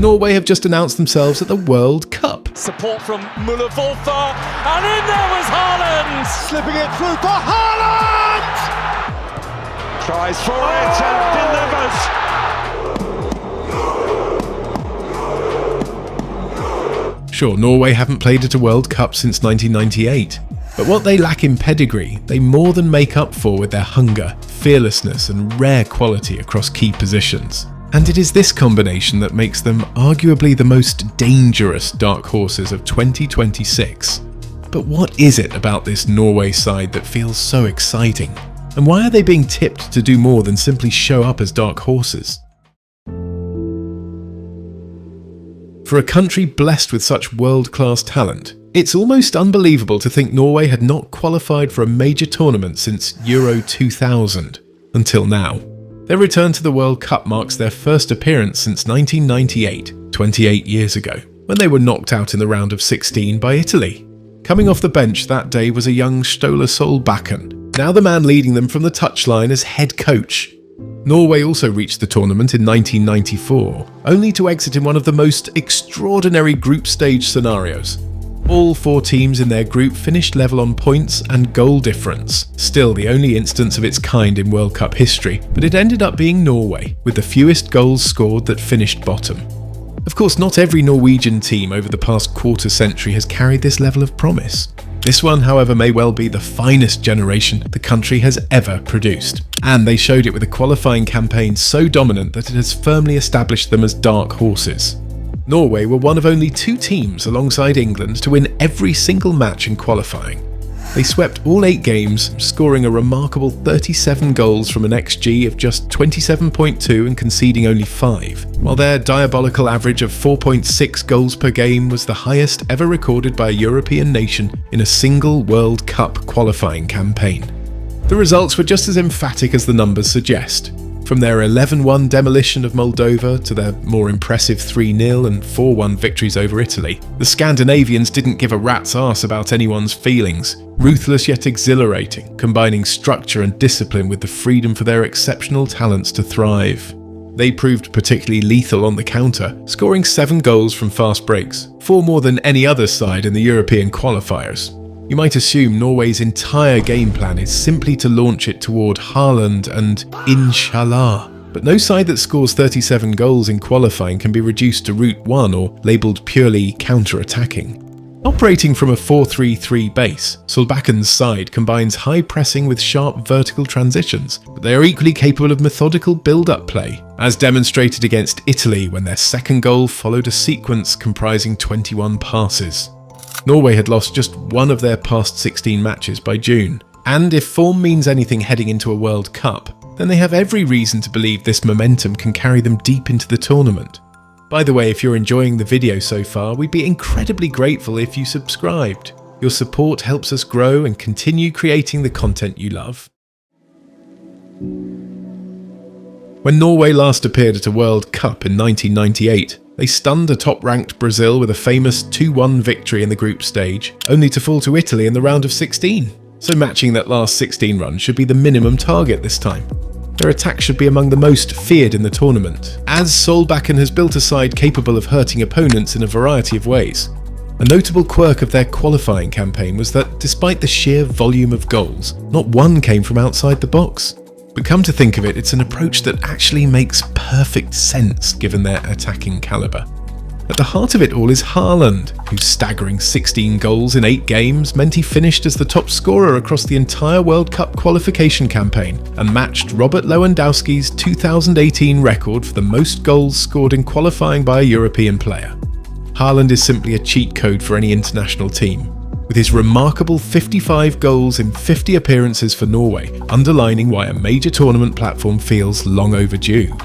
Norway have just announced themselves at the World Cup. Support from Müller-Wolfer, and in there was Haaland! Slipping it through for Haaland! Tries for it and delivers! Sure, Norway haven't played at a World Cup since 1998, but what they lack in pedigree, they more than make up for with their hunger, fearlessness and rare quality across key positions. And it is this combination that makes them arguably the most dangerous dark horses of 2026. But what is it about this Norway side that feels so exciting? And why are they being tipped to do more than simply show up as dark horses? For a country blessed with such world-class talent, it's almost unbelievable to think Norway had not qualified for a major tournament since Euro 2000, until now. Their return to the World Cup marks their first appearance since 1998, 28 years ago, when they were knocked out in the round of 16 by Italy. Coming off the bench that day was a young Ståle Solbakken, now the man leading them from the touchline as head coach. Norway also reached the tournament in 1994, only to exit in one of the most extraordinary group stage scenarios. All 4 teams in their group finished level on points and goal difference, still the only instance of its kind in World Cup history, but it ended up being Norway, with the fewest goals scored that finished bottom. Of course, not every Norwegian team over the past quarter century has carried this level of promise. This one, however, may well be the finest generation the country has ever produced, and they showed it with a qualifying campaign so dominant that it has firmly established them as dark horses. Norway were one of only 2 teams alongside England to win every single match in qualifying. They swept all 8 games, scoring a remarkable 37 goals from an XG of just 27.2 and conceding only 5, while their diabolical average of 4.6 goals per game was the highest ever recorded by a European nation in a single World Cup qualifying campaign. The results were just as emphatic as the numbers suggest. From their 11-1 demolition of Moldova to their more impressive 3-0 and 4-1 victories over Italy, the Scandinavians didn't give a rat's arse about anyone's feelings. Ruthless yet exhilarating, combining structure and discipline with the freedom for their exceptional talents to thrive. They proved particularly lethal on the counter, scoring 7 goals from fast breaks, 4 more than any other side in the European qualifiers. You might assume Norway's entire game plan is simply to launch it toward Haaland and Inshallah. But no side that scores 37 goals in qualifying can be reduced to Route 1 or labelled purely counter-attacking. Operating from a 4-3-3 base, Solbakken's side combines high pressing with sharp vertical transitions, but they are equally capable of methodical build-up play, as demonstrated against Italy when their second goal followed a sequence comprising 21 passes. Norway had lost just 1 of their past 16 matches by June, and if form means anything heading into a World Cup, then they have every reason to believe this momentum can carry them deep into the tournament. By the way, if you're enjoying the video so far, we'd be incredibly grateful if you subscribed. Your support helps us grow and continue creating the content you love. When Norway last appeared at a World Cup in 1998, they stunned a top-ranked Brazil with a famous 2-1 victory in the group stage, only to fall to Italy in the round of 16. So matching that last 16 run should be the minimum target this time. Their attack should be among the most feared in the tournament, as Solbakken has built a side capable of hurting opponents in a variety of ways. A notable quirk of their qualifying campaign was that despite the sheer volume of goals, not one came from outside the box. But come to think of it, it's an approach that actually makes perfect sense given their attacking calibre. At the heart of it all is Haaland, whose staggering 16 goals in 8 games meant he finished as the top scorer across the entire World Cup qualification campaign and matched Robert Lewandowski's 2018 record for the most goals scored in qualifying by a European player. Haaland is simply a cheat code for any international team, with his remarkable 55 goals in 50 appearances for Norway, underlining why a major tournament platform feels long overdue.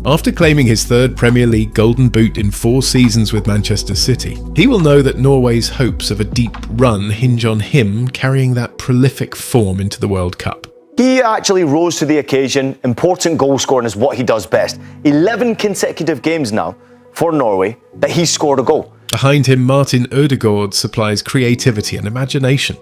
After claiming his 3rd Premier League Golden Boot in 4 seasons with Manchester City, he will know that Norway's hopes of a deep run hinge on him carrying that prolific form into the World Cup. He actually rose to the occasion. Important goal scoring is what he does best. 11 consecutive games now for Norway that he scored a goal. Behind him, Martin Ødegaard supplies creativity and imagination.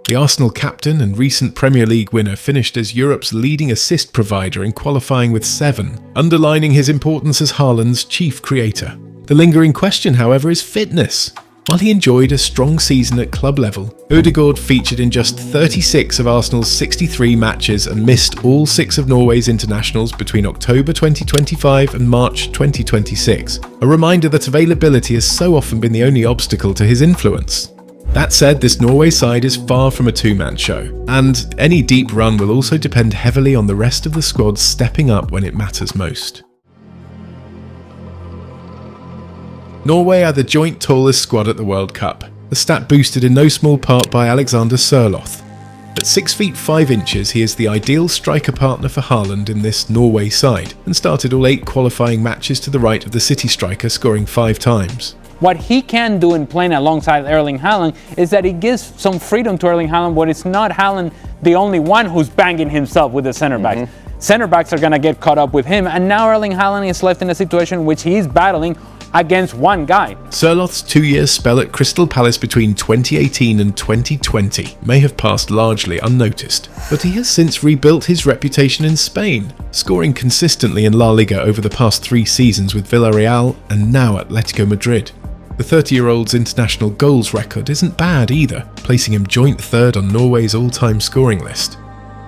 The Arsenal captain and recent Premier League winner finished as Europe's leading assist provider in qualifying with 7, underlining his importance as Haaland's chief creator. The lingering question, however, is fitness. While he enjoyed a strong season at club level, Ødegaard featured in just 36 of Arsenal's 63 matches and missed all 6 of Norway's internationals between October 2025 and March 2026, a reminder that availability has so often been the only obstacle to his influence. That said, this Norway side is far from a two-man show, and any deep run will also depend heavily on the rest of the squad stepping up when it matters most. Norway are the joint tallest squad at the World Cup, a stat boosted in no small part by Alexander Sørloth. At 6 feet 5 inches, he is the ideal striker partner for Haaland in this Norway side, and started all 8 qualifying matches to the right of the City striker, scoring 5 times. What he can do in playing alongside Erling Haaland is that he gives some freedom to Erling Haaland, but it's not Haaland the only one who's banging himself with the centre backs. Centre backs are going to get caught up with him, and now Erling Haaland is left in a situation in which he's battling against one guy. Sørloth's 2-year spell at Crystal Palace between 2018 and 2020 may have passed largely unnoticed, but he has since rebuilt his reputation in Spain, scoring consistently in La Liga over the past 3 seasons with Villarreal and now Atletico Madrid. The 30-year-old's international goals record isn't bad either, placing him joint 3rd on Norway's all-time scoring list.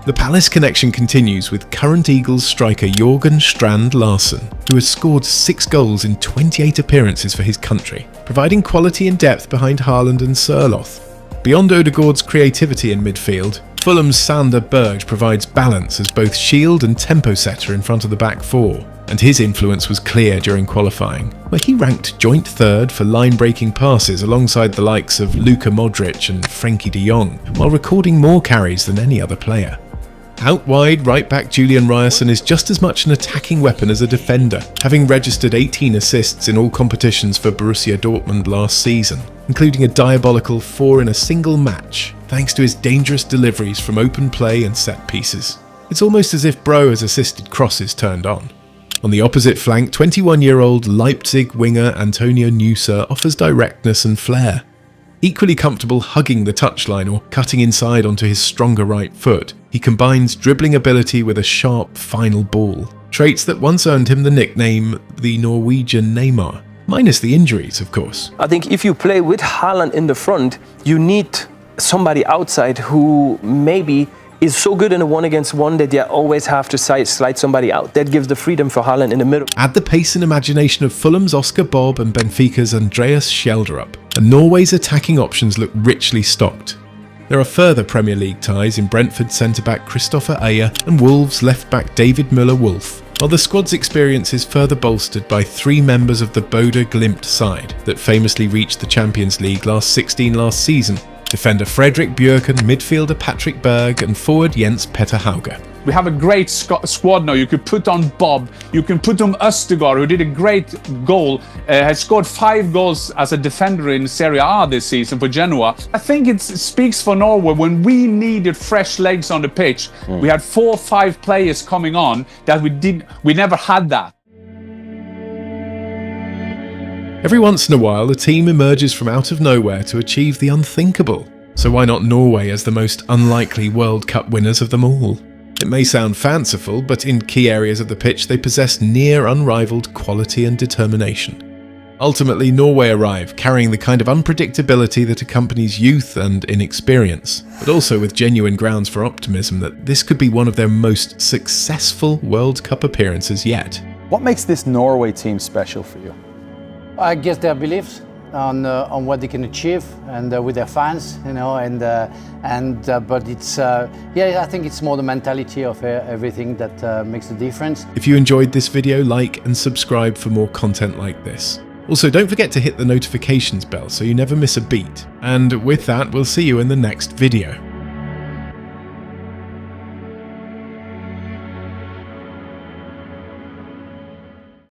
The Palace connection continues with current Eagles striker Jørgen Strand Larsen, who has scored 6 goals in 28 appearances for his country, providing quality and depth behind Haaland and Sørloth. Beyond Ødegaard's creativity in midfield, Fulham's Sander Berge provides balance as both shield and tempo setter in front of the back 4, and his influence was clear during qualifying, where he ranked joint 3rd for line-breaking passes alongside the likes of Luka Modric and Frenkie de Jong, while recording more carries than any other player. Out wide, right-back Julian Ryerson is just as much an attacking weapon as a defender, having registered 18 assists in all competitions for Borussia Dortmund last season, including a diabolical 4 in a single match, thanks to his dangerous deliveries from open play and set pieces. It's almost as if Bro has assisted crosses turned on. On the opposite flank, 21-year-old Leipzig winger Antonio Nusa offers directness and flair. Equally comfortable hugging the touchline or cutting inside onto his stronger right foot, he combines dribbling ability with a sharp final ball, traits that once earned him the nickname the Norwegian Neymar, minus the injuries, of course. I think if you play with Haaland in the front, you need somebody outside who maybe is so good in a 1-against-1 that you always have to slide somebody out. That gives the freedom for Haaland in the middle. Add the pace and imagination of Fulham's Oscar Bob and Benfica's Andreas Schjelderup, and Norway's attacking options look richly stocked. There are further Premier League ties in Brentford centre-back Christopher Ayer and Wolves left-back David Müller-Wolf, while the squad's experience is further bolstered by 3 members of the Bodø Glimt side that famously reached the Champions League last season. Defender Fredrik Bjørken, midfielder Patrick Berg and forward Jens Petter Hauge. We have a great squad now. You could put on Bob, you can put on Ødegaard, who did a great goal, has scored 5 goals as a defender in Serie A this season for Genoa. I think it speaks for Norway when we needed fresh legs on the pitch. We had 4 or 5 players coming on that we never had that. Every once in a while, a team emerges from out of nowhere to achieve the unthinkable. So why not Norway as the most unlikely World Cup winners of them all? It may sound fanciful, but in key areas of the pitch they possess near unrivaled quality and determination. Ultimately, Norway arrive, carrying the kind of unpredictability that accompanies youth and inexperience, but also with genuine grounds for optimism that this could be one of their most successful World Cup appearances yet. What makes this Norway team special for you? I guess their beliefs on what they can achieve and with their fans, you know, but it's I think it's more the mentality of everything that makes the difference. If you enjoyed this video, like and subscribe for more content like this. Also, don't forget to hit the notifications bell so you never miss a beat. And with that, we'll see you in the next video.